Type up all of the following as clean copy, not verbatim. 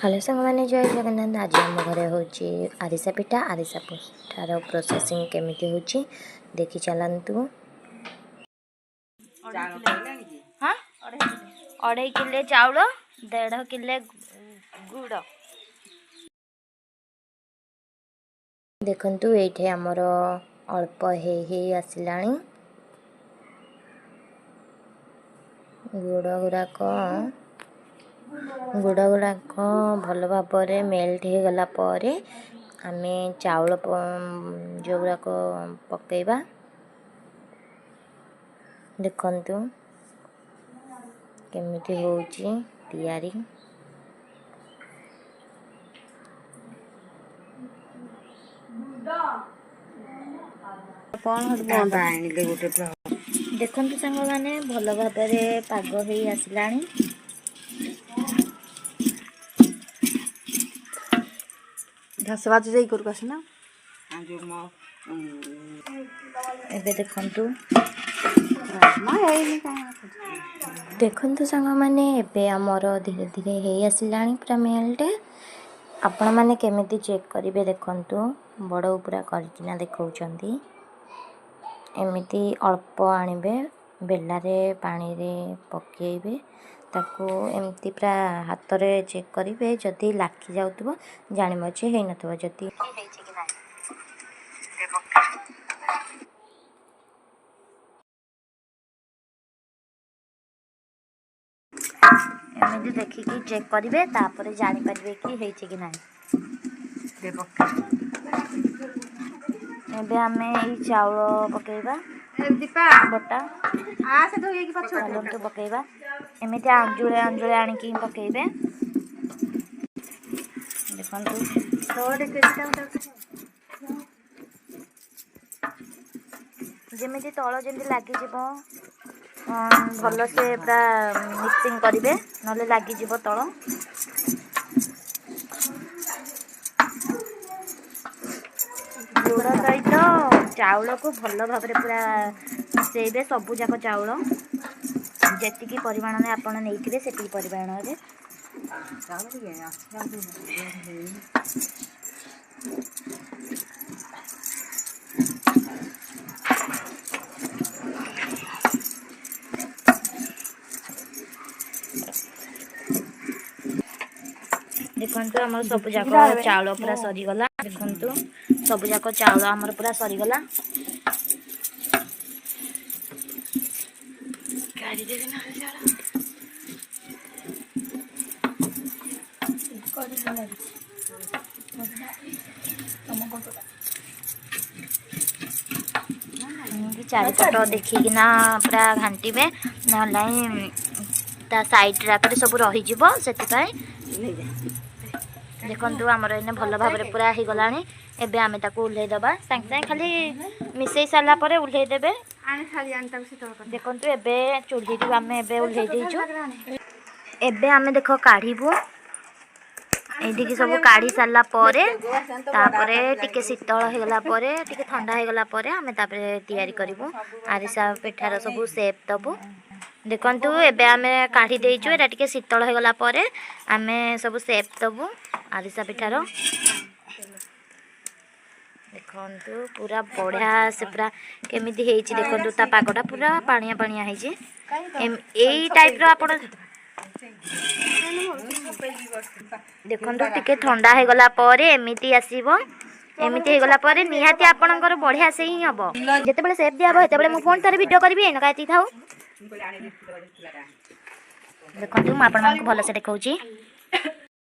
Hello सांग मैंने जय जगन्नाथ। आज आम घरे हूँ आरिसा पिठा। आरिसा पिठार प्रोसेसिंग केमिति होची देखि चलतु। हाँ 2.5 किले चाउल 1.5 किले गुड़ देखंतु एठे हमर अल्प हे आसिलाणी गुड़ गुड़ाक भल भाव मेल्ट हो गला पर आमे चाउल जो गुड़ाक पकेबा। देखंतु केमिति होची तैयारी। देखंतु सांग माने भल भाव पाग हो आसिलाणी। घास बाज जाई कर आसना एबे देखंतु सांग माने एबे हमर धीरे धीरे हे आसिलाणी पूरा मेल्ट। आपण माने केमिति चेक करिवे देखंतु बड़ पूरा करकिना देखौचंती। एमिति अल्प आनिबे बेलारे पानी रे पकेइबे ताको एमती पूरा हाथ रे चेक करिवे। जदि लाखी जाउतबो जानिबो जे हे नथबो जदि एमिति देखिकी चेक करिवे तापर जानि परिवे कि हेछि कि नाही। एबे आमे ई चाउल पकेइबा बटा तो पकेइबा एमिति अंजुले अंजुले आनिकी पकेइबे। देखंतु जेमिति तଳ जेमिति लागि जिवो भल से पूरा मिक्सिंग करिवे नले लागि जिवो तळ। गुड़ सहित चाउल को भल भाव पूरा मिसेइबे। सबु जाक चाउल जेतिकी परिमाण में आपण नेइथिबे सेतिकी परिमाण रे देखंतु हमर सबु जाक चाउल पूरा सरी गला। देखंतु सबु जाक चाउल हमर पूरा सरी गला। गाड़ी दे ना चारिपट देखिकिना पूरा घांटीबे नलाई ता साइड राकरे सब रही जिवो सेति देखंतु हमर एने भल भाव पूरा ही गलानी। एबे आमे ताको उल्हे दबा संग संग खाली मिसेई साला परे उल्हे देबे। देखंतु एबे चुल्ही दि आमे एबे उल्हे देइछु। एबे आमे देखो काढीबु एदी की सब काढी साला परे तापरे टिके शीतल हे गला परे टिके ठंडा हे गला परे आमे तापरे तैयारी करिवु आरिसा पिठार सब शेप दबु। देखंतु एबे आमे काढी देइछु एटा टिके शीतल हे गला परे आमे सब शेप दबु आरिसा पिठार। देखंतु पूरा बढ़िया से पूरा केमिति हेछि देखंतु ता पागटा पूरा पानिया पानिया हेछि एई टाइप रो आपण देखंतु टिके ठंडा हे गला परे एमिति आसीबो। एमिति हे गला परे निहाती आपणकर बढ़िया से ही हबो। जेतेबेले शेप दियाबो हेतेबेले मु फोन तारे वीडियो करबी एनका एति थाउ। देखंतु मु आपण मानकु भलो से देखौची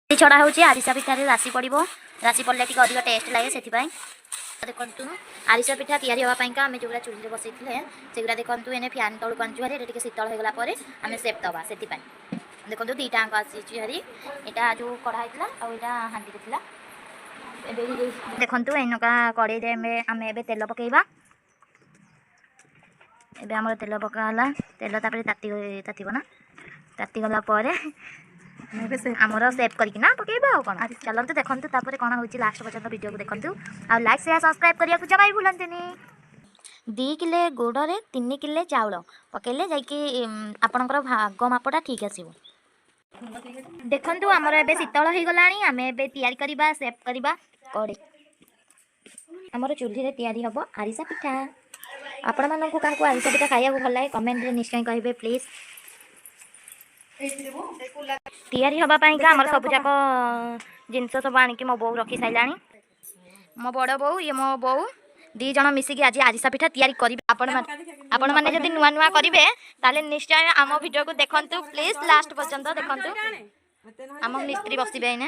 छड़ा होची आरिसा पिठारे राशि पड़िबो। राशि पड़ले टिके अधिक टेस्ट लागे सेति पई। देखंतु आरिसा पिठा तैयारी होबा पईका आमे जोगरा चुल्ही बसैथिले सेगुरा देखंतु एने फैन तळु कांचु हरी टिके शीतल हे गला परे आमे शेप दबा सेति पई। देखंतु दीटा अंक आसी हरी एटा जो कढ़ा हितला आ एटा हांडी दिथिला। एबे देखंतु एनका कड़ाई रे आमे एबे तेल पकेइबा। एबे हमर तेल पकाला तेल तापरे तातिबो ना ताति गला परे आमर सेव करकिना पकेइबा आ कोन चलंतु देखंतु तापरे कोन होची लास्ट पर्यंत वीडियो को देखंतु आ लाइक शेयर सब्सक्राइब करिया को जमाई भूलंतनी। 2 किले गुड़ रे 3 किले चाउल पकेले जाई कि आपनकर भाग मापटा ठीक आसीबो। देखंतु हमर एबे शीतल हो गलानी आमे एबे तयारी करबा सेव करबा कड़े हमर चूल्ही रे तयारी हबो आरिसा पिठा आपण मानकु काकू आरिसा पिठा खाइया को भल लागे कमेंट रे निश्चय कहिबे प्लीज तयारी हबा पई का हमर सब जाक जिंस सब आनी कि मो बौ रखी साइलानी मो बड़ बौ ये मो बौ दी जण मिसिकी आज आरिसा पिठा तयारी करिबे आपण माने जदि नुआ नुआ करिबे ताले निश्चय आम वीडियो को देखंतु प्लीज लास्ट पर्यंत देखंतु आम मिस्त्री बसिबे इने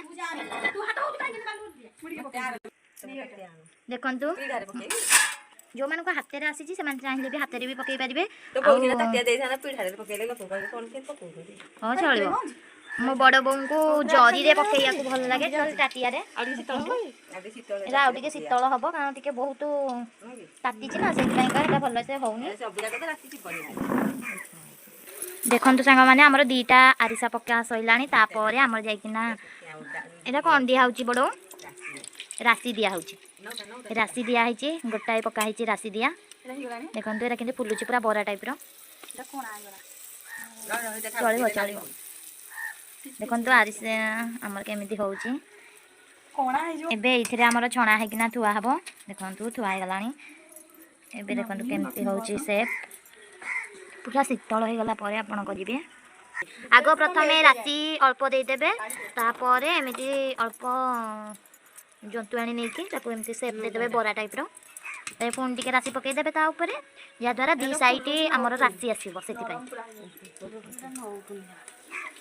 देखंतु जो मान को हाथ रे आसी से मान चाहिले भी हाथ रे भी पकई परिबे तो बोलना ततिया देई थाना पीढ़ा रे पकेले लोक कहबे कोन के पकऊ हां चलिबो मो बड़ बों को जरी रे पकईया को भल लागे जरी टाटिया रे एरा आ टिके शीतल हबो कारण टिके बहुत ताती छी ना से पई का एटा भल से होउनी सब जाक तो राती छी पड़े देखंतु संग माने हमर दीटा आरिसा पक्का सइलानी तापरे हमर जाई कि ना एटा कोन दिया होची बडो राशि दिया होची राशि दिया है गोटाए पका है राशि दिया देखो एरा के फुलुची पूरा बरा टाइप रो चलो चलो देखो आरिसे आमर केमिति होउची एबे इथिरे आमर छणा है कि ना थुआ हबो देखो थुआ है गलानी एबे देखो केमिति होउची सेप पूरा शीतल हो गला परे आपण करिवे आगो प्रथमे राशि अल्प दे देबे तापरे एमिति अल्प जंतु आनी नहीं कि एमती सेप देदेवे बरा टाइप रो पुणी टिके राशि पकई देबे ता ऊपर याद्वारा दी साइड आमर राशि आसो से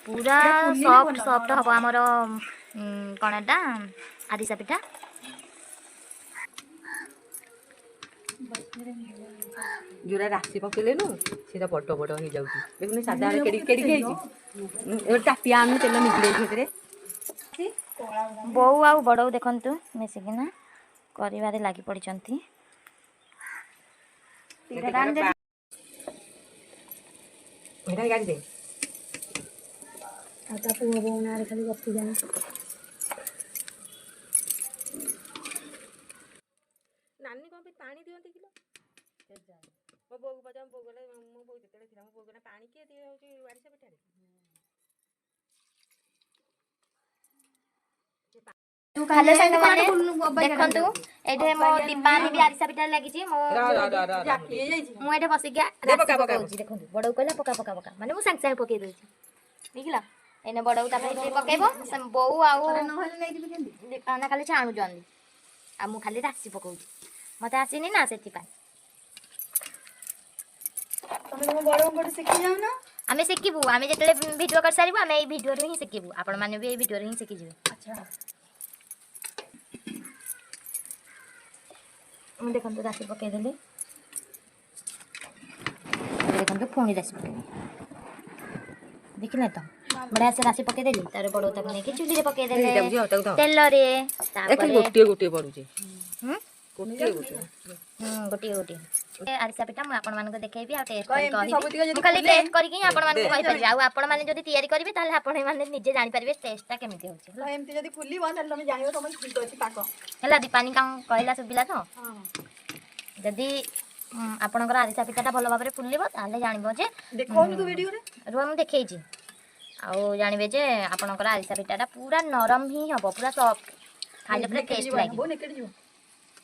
पूरा सॉफ्ट सॉफ्ट हम आमर कौन एटा आरिसा पिठा जोरा राशि पकेले नु सेटा बड़ बड़ हो जाउची देखुनी सादा रे केडी केडी हेची ए टापिया आनु तेल निकले भेतरे बौ आ बड़ देखंतु मिसिकिना करिवारे लागि पड़िचंती भेटा गाड़ी दे आता पुओ बोना रे खाली गप्पी जानी नानी को भी पानी दियंती किलो मो बोग पजाम बोगले मो बोग जेतले थिला मो बोगना पानी के दिय होची वारिसा पिठारे हेलो संग माने देखंतु एठे मो दीपानी भी आरिसा पिठा लागि छी मो मो एठे बसी गया पका पका होची देखंतु बडौ कहला पका पका पका माने मो संग संग पके दोची देखिला एने बडौ ता पे पकेबो बौ आउ नहले नै दिबे केंदी दीपाना खाली छाणु जंदी आ मु खाली राशि पकाउची मते आसीनी ना सेति पाई तमे बड़ बड़ सिखि जाऊ ना आमे सिखिबु आमे जेतले वीडियो कर सारिबु आमे ए वीडियो रे ही सिखिबु आपण माने भी ए वीडियो रे ही सिखि जिवे अच्छा मैं देखो राशि पकई देली देखो पुणी राशि पकई देखिले तो बड़ा से राशि पकई देली तार बड़ तक नहीं कि चुली रे पकई देले तेल रे तापर गोटे गोटे पडुचे गोटे गोटे गोटे आरिसा पिठा मु आपण मानको देखेबी आ टेस्ट करी खाली टेस्ट करी आपण मानको कहि परबी आ आपण माने जदी तयारी करबे ताले आपण माने निजे जानि परबे टेस्टटा केमिति होची तो एमती जदी फुली बन तमे जानियो तमे ठीक अछि पाको हला दीपानी का कहला सुबिला तो जदी आपणकर आरिसा पिठाटा भल भाबरे फुलिबो ताले जानिबो जे देखो तू वीडियो रे रुआ मु देखै छी आ जानिबे जे आपणकर आरिसा पिठाटा पूरा नरम ही हबो पूरा सॉफ्ट खाइले पूरा टेस्ट लागिबो नेकेडी जीव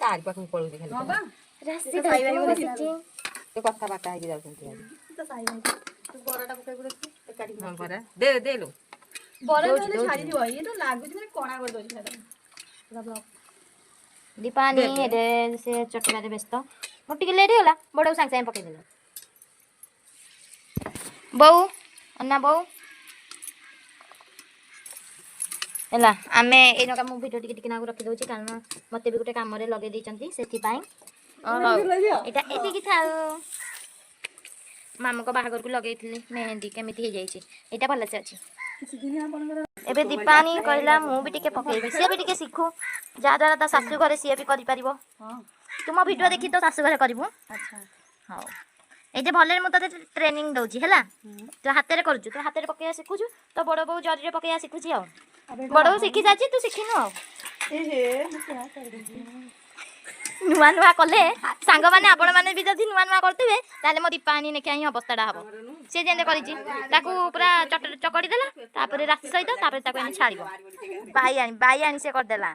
तार पाखु पळु दे खाली हां बा राशि खाइबा बसिची तो कथा बाता है जाउछंती तो साई तू बड़ाटा पकाई गुडे एकाडी हां परा दे दे लो बड़ा तो छाड़ी दियो ये तो लागु जे कोणा कर दोची खादा पूरा ब्लॉक दीपानी हेडे से चटकारे व्यस्त मोटी के लेडी होला बडो सांग सांग पकई देला बौ अन्ना बौ ହେଲା ଆମେ ଏଇନକା ମୁଁ ଭିଡ଼ିଓ ଟିକେ ଟିକେ ନାକୁ ରଖି ଦଉଛି କାରଣ ମୋତେ ବି ଗୋଟେ କାମରେ ଲଗେଇ ଦେଇଛନ୍ତି ସେଥିପାଇଁ ଏଇଟା ଏତିକି ଥାଉ ମାମୁଙ୍କ ବାହାଘରକୁ ଲଗେଇଥିଲି ମେହେନ୍ଦି କେମିତି ହେଇଯାଇଛି ଏଇଟା ଭଲସେ ଅଛି ଏବେ ଦୀପାନି କହିଲା ମୁଁ ବି ଟିକେ ପକେଇବି ସିଏ ବି ଟିକେ ଶିଖୁ ଯାହାଦ୍ୱାରା ତା ଶାଶୁ ଘରେ ସିଏ ବି କରିପାରିବ ତୁମ ଭିଡ଼ିଓ ଦେଖି ତ ଶାଶୁ ଘରେ କରିବୁ ହଉ এই যে ভলের মু তোতে ট্রেনিং দউছি হেলা তো হাতেরে করছু তো হাতেরে পকাইয়া শিখুছু তো বড় বউ জরিরে পকাইয়া শিখুছি আও বড় বউ শিখি যাচ্ছি তু শিখিনু আও নুয়া নুয়া কলে সাঙ্গ মানে আপন মানে বি যদি নুয়া নুয়া করতিবে তাহলে মো দীপানি নেকি হি অবস্থাটা হবো सी जेने करिछि ताकू पूरा चकड़ी देला तापर राशि सहित तापर ताकू एने छाड़िब बाई आनी से कर देला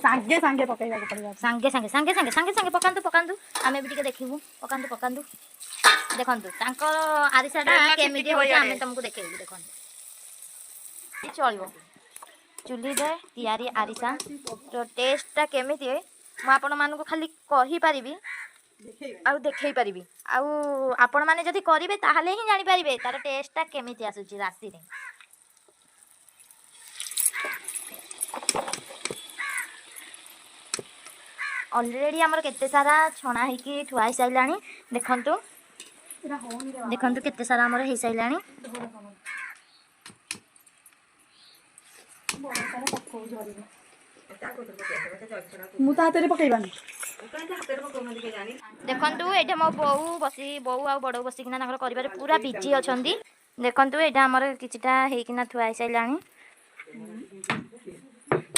सागे सागे पकेइବାକୁ पड़िବ सांगे सांगे सांगे सांगे सांगे सांगे पकांतु पकांतु आमे भी टिके देखिबु पकांतु पकांतु देखंतु तांकर आरिसाटा केमिति होय आमे तुमको देखेबु देखंतु चलिबो चुली दे तयारी आरिसा तो टेस्टटा केमिति है मु आपण मानको खाली कहि परिबी आउ देखै परिबी आउ आपण माने जदी करिवे ताहाले ही जानि परिबे तार टेस्टटा केमिति आसुची राशि रे ऑलरेडी हमर केते सारा छणा है कि ठुआई साइलानी देखंतु देखंतु केते सारा हमर हे साइलानी मु ता हाते पकेइबानी देखंतु एटा मो बौ आ बड़ बसी किना नगर करिबारे पूरा बिजी अछंती देखंतु एटा हमर किछटा हे किना ठुआई साइलानी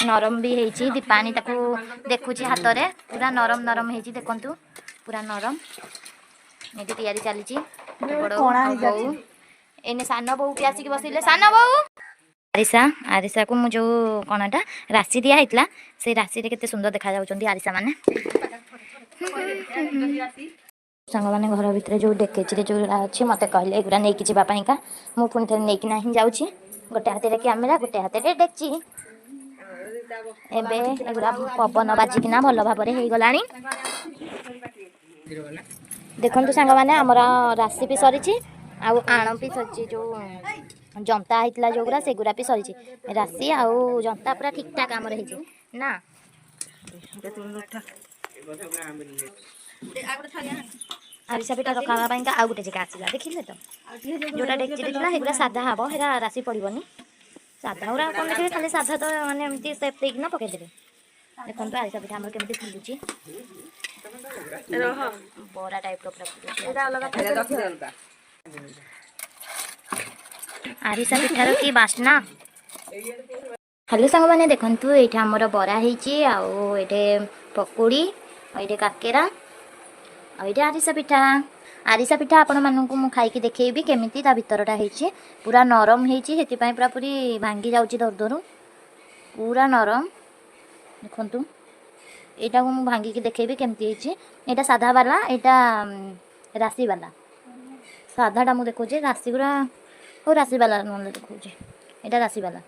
नरम भी हेची दीपानी ताकू देखुची हाथ रे पूरा नरम नरम हेची देखंतु पूरा नरम एटी तयारी चलीची बड़ो बहू एने सान बहू के आसिक बसिले सान बहू आरिसा को मु जो कोनाटा राशि दिया हेतला से राशि रे केते सुंदर देखा जाउचंदी आरिसा माने संग माने घर भितर जो डेकेची रे जो अछि मते कहले एगुरा नै किछि बापाइका मु पुन थरे नै कि नाही जाउची गोटे हाथे रे कैमरा गोटे हाथे रे डेकची एबे एगुरा पवन बाजिकिना भल भाबरे हे गलानी देखंतु संग माने हमरा राशि भी सरीची आउ आण भी सरीची जो जंता हेतला जोगुरा सेगुरा भी सरीची राशि आउ जंता पूरा ठीक ठाक हमर हेची ना आरिसा पिठा रखा पाइका आउ गोटे जगह आसिला देखिले तो जोटा डेकची देखला हेगुरा सादा हबो हेरा राशि पड़िबनी साधा उरा कौन देखिए खाली साधा तो माने एमती सेप देक ना पके देबे देखन तो आरिसा पिठा हमर केमती फुलुची रह बोरा टाइप रो पूरा एटा अलग आरिसा पिठार की बासना हेलो संग माने देखंतु एठा हमर बरा हेची आ एठे पकोड़ी एठे काकेरा आ एठे आरिसा पिठा आपण मानकु मु खाई की देखैबी केमिति ता भितरटा हेची पूरा नरम हेची हेति पई पूरा पूरी भांगी जाउची दर दरु पूरा नरम देखंतु एटा को मु भांगी की देखैबी केमिति हेची एटा साधा वाला एटा राशि वाला साधाटा मु देखो जे राशि गुरा ओ राशि वाला मन देखो जे एटा राशि वाला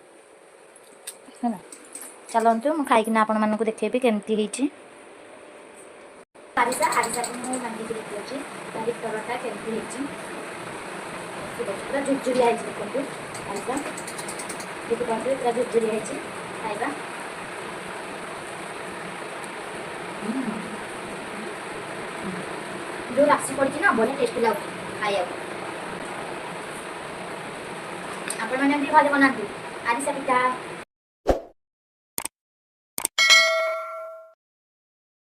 है ना चलंतु मु खाई कि ना आपण मानकु देखैबी केमिति हेची आरिसा को मु भांगी की देखो जे तारी तरटा केमिति हेची पूरा झुरझुरी आइछ देखंतु आरिसा देखो पूरा झुरझुरी आइछ खाइबा जो राशि पड़ी ना बड़े टेस्टी लागो खाइया आपण माने भी भाले बनाती आरिसा पिठा